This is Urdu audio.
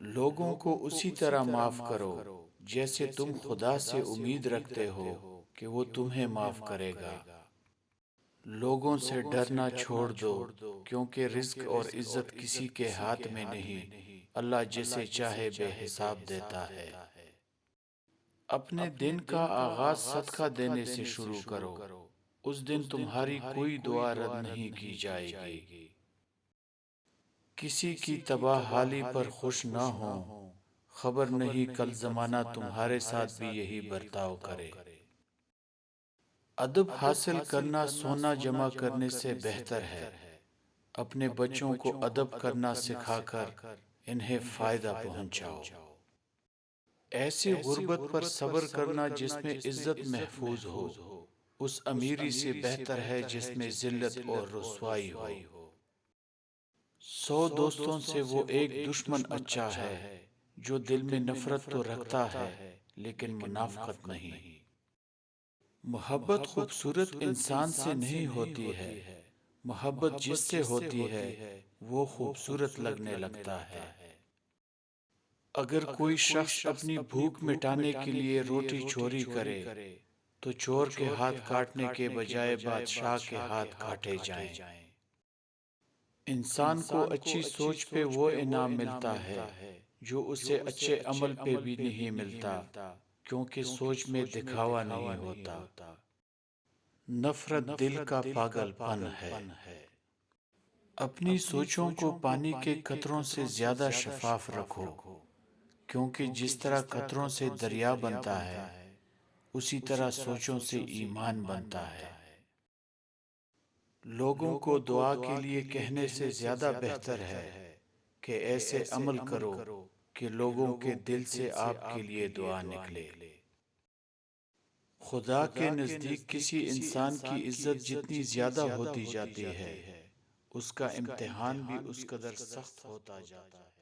لوگوں کو اسی طرح معاف کرو جیسے تم خدا سے امید رکھتے ہو کہ وہ تمہیں معاف کرے گا۔ لوگوں سے ڈرنا چھوڑ دو کیونکہ رزق اور عزت کسی کے ہاتھ میں نہیں، اللہ جسے چاہے بے حساب دیتا ہے۔ اپنے دن کا آغاز صدقہ دینے سے شروع کرو، اس دن تمہاری کوئی دعا رد نہیں کی جائے گی۔ کسی کی تباہ حالی پر خوش نہ ہو، خبر نہیں کل زمانہ تمہارے ساتھ بھی یہی برتاؤ کرے۔ ادب حاصل کرنا سونا جمع کرنے سے بہتر ہے۔ اپنے بچوں کو ادب کرنا سکھا کر انہیں فائدہ پہنچاؤ۔ ایسی غربت پر صبر کرنا جس میں عزت محفوظ ہو، اس امیری سے بہتر ہے جس میں ذلت اور رسوائی ہو۔ 100 دوستوں سے وہ ایک دشمن اچھا ہے جو دل میں نفرت تو رکھتا ہے لیکن منافقت نہیں۔ محبت خوبصورت انسان سے نہیں ہوتی ہے، محبت جس سے ہوتی ہے وہ خوبصورت لگنے لگتا ہے۔ اگر کوئی شخص اپنی بھوک مٹانے کے لیے روٹی چوری کرے تو چور کے ہاتھ کاٹنے کے بجائے بادشاہ کے ہاتھ کاٹے جائیں۔ انسان کو اچھی سوچ پہ وہ انعام ملتا ہے جو اسے اچھے عمل پہ بھی نہیں ملتا، کیونکہ سوچ میں دکھاوا نہیں ہوتا۔ نفرت دل کا پاگل پن ہے۔ اپنی سوچوں کو پانی کے قطروں سے زیادہ شفاف رکھو، کیونکہ جس طرح قطروں سے دریا بنتا ہے اسی طرح سوچوں سے ایمان بنتا ہے۔ لوگوں کو دعا کے لیے کہنے سے زیادہ بہتر ہے کہ ایسے عمل کرو کہ لوگوں کے دل سے آپ کے لیے دعا نکلے۔ خدا کے نزدیک کسی انسان کی عزت جتنی زیادہ ہوتی جاتی ہے، اس کا امتحان بھی اس قدر سخت ہوتا جاتا ہے۔